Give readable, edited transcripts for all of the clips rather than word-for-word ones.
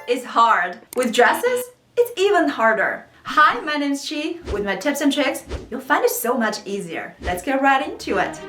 is hard. With dresses, it's even harder. Hi, my name is Chi. With my tips and tricks, you'll find it so much easier. Let's get right into it.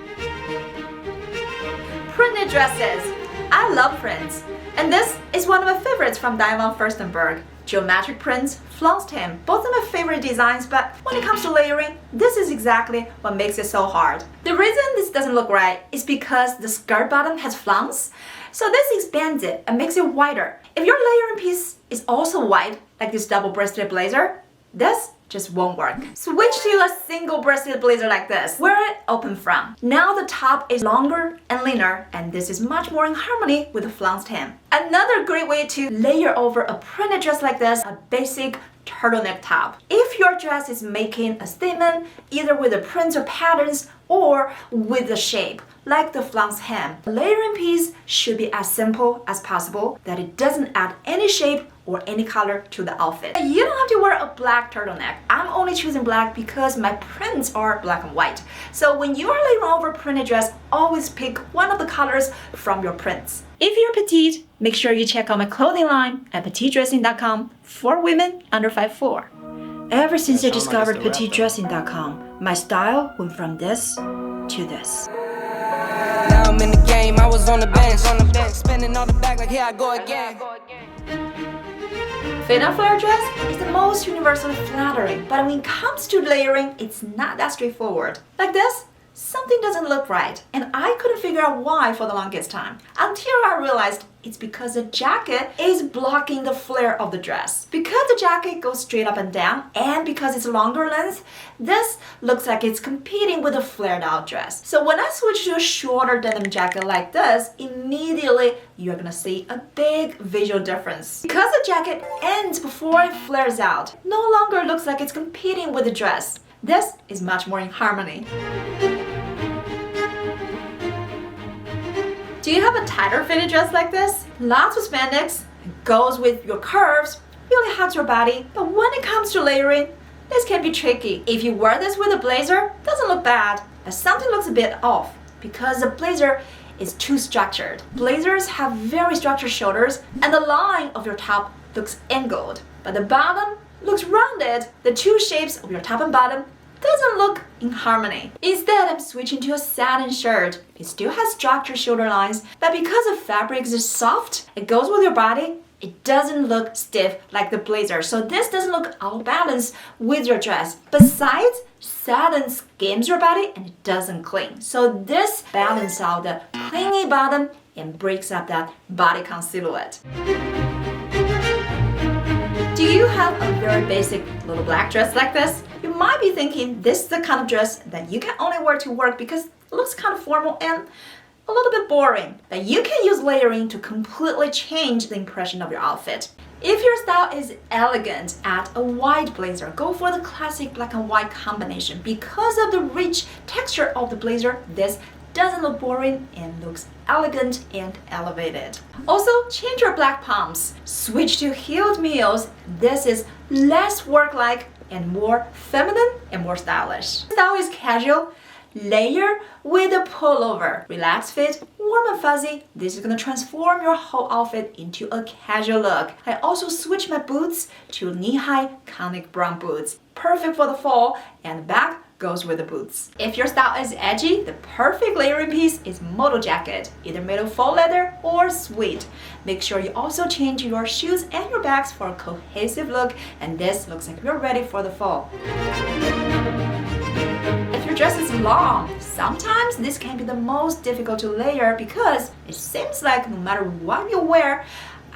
Printed dresses. I love prints. And this is one of my favorites from Diamond Furstenberg. Geometric prints, flounced hem, both are my favorite designs, but when it comes to layering, this is exactly what makes it so hard. The reason this doesn't look right is because the skirt bottom has flounce, so this expands it and makes it wider. If your layering piece is also wide, like this double-breasted blazer, this just won't work. Switch to a single-breasted blazer like this, where it open from. Now the top is longer and leaner, and this is much more in harmony with the flounced hem. Another great way to layer over a printed dress like this, a basic turtleneck top. If your dress is making a statement, either with the prints or patterns or with the shape, like the flounced hem, the layering piece should be as simple as possible, that it doesn't add any shape or any color to the outfit. You don't have to wear a black turtleneck. I'm only choosing black because my prints are black and white. So when you are layering over a printed dress, always pick one of the colors from your prints. If you're petite, make sure you check out my clothing line at petitedressing.com for women under 5'4". Ever since I discovered petitedressing.com, my style went from this to this. Now I'm in the game, I was on the bench, spinning on the back like here I go again. Fit and flare dress is the most universally flattering, but when it comes to layering, it's not that straightforward. Like this, something doesn't look right, and I couldn't figure out why for the longest time, until I realized it's because the jacket is blocking the flare of the dress. Because the jacket goes straight up and down, and because it's longer length, this looks like it's competing with a flared out dress. So when I switch to a shorter denim jacket like this, immediately you're gonna see a big visual difference. Because the jacket ends before it flares out, no longer looks like it's competing with the dress. This is much more in harmony. Do you have a tighter fitted dress like this? Lots of spandex, it goes with your curves, really hugs your body, but when it comes to layering, this can be tricky. If you wear this with a blazer, it doesn't look bad, but something looks a bit off because the blazer is too structured. Blazers have very structured shoulders and the line of your top looks angled, but the bottom looks rounded. The two shapes of your top and bottom doesn't look in harmony. Instead, I'm switching to a satin shirt. It still has structured shoulder lines, but because the fabric is soft, it goes with your body, it doesn't look stiff like the blazer. So this doesn't look out of balance with your dress. Besides, satin skims your body and it doesn't cling. So this balances out the clingy bottom and breaks up that bodycon silhouette. Do you have a very basic little black dress like this? You might be thinking this is the kind of dress that you can only wear to work because it looks kind of formal and a little bit boring. But you can use layering to completely change the impression of your outfit. If your style is elegant, add a white blazer. Go for the classic black and white combination. Because of the rich texture of the blazer, this doesn't look boring and looks elegant and elevated. Also, change your black pumps. Switch to heeled mules. This is less work-like and more feminine and more stylish. Style is casual. Layer with a pullover. Relaxed fit, warm and fuzzy. This is gonna transform your whole outfit into a casual look. I also switched my boots to knee-high conic brown boots. Perfect for the fall, and the back goes with the boots. If your style is edgy, the perfect layering piece is Moto jacket, either made of faux leather or suede. Make sure you also change your shoes and your bags for a cohesive look, and this looks like you're ready for the fall. If your dress is long, sometimes this can be the most difficult to layer because it seems like no matter what you wear,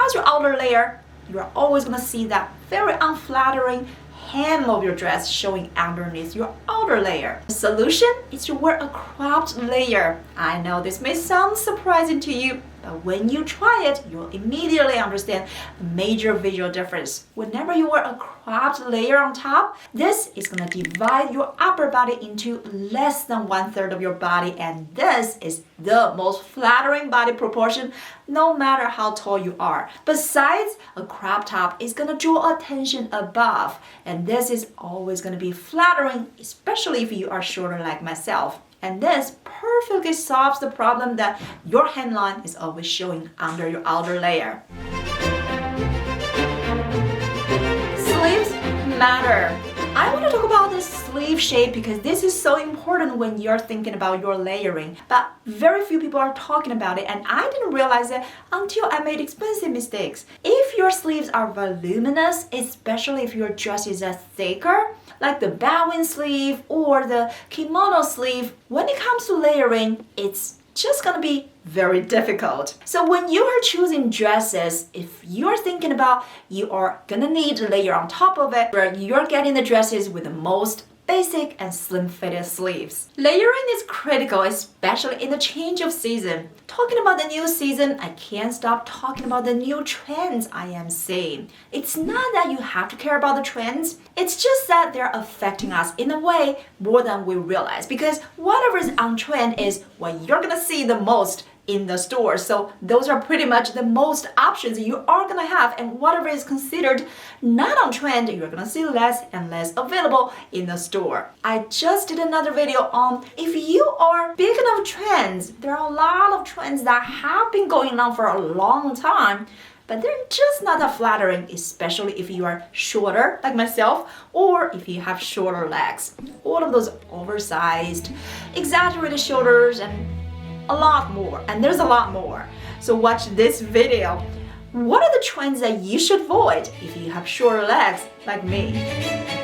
as your outer layer, you're always gonna see that very unflattering hem of your dress showing underneath your outer layer. The solution is to wear a cropped layer. I know this may sound surprising to you, but when you try it, you'll immediately understand the major visual difference. Whenever you wear a cropped layer on top, this is gonna divide your upper body into less than 1/3 of your body, and this is the most flattering body proportion no matter how tall you are. Besides, a crop top is gonna draw attention above, and this is always gonna be flattering, especially if you are shorter like myself. And this perfectly solves the problem that your hemline is always showing under your outer layer. matter. I want to talk about the sleeve shape because this is so important when you're thinking about your layering. But very few people are talking about it, and I didn't realize it until I made expensive mistakes. If your sleeves are voluminous, especially if your dress is thicker, like the bowing sleeve or the kimono sleeve, when it comes to layering, it's just gonna be very difficult. So when you are choosing dresses, if you're thinking about you are gonna need a layer on top of it, where you're getting the dresses with the most basic and slim fitted sleeves. Layering is critical, especially in the change of season. Talking about the new season, I can't stop talking about the new trends I am seeing. It's not that you have to care about the trends, it's just that they're affecting us in a way more than we realize, because whatever is on trend is what you're gonna see the most in the store. So those are pretty much the most options you are gonna have, and whatever is considered not on trend, you're gonna see less and less available in the store. I just did another video on if you are big enough trends. There are a lot of trends that have been going on for a long time, but they're just not that flattering, especially if you are shorter like myself or if you have shorter legs. All of those oversized, exaggerated shoulders and a lot more, and there's a lot more. So watch this video. What are the trends that you should avoid if you have shorter legs like me?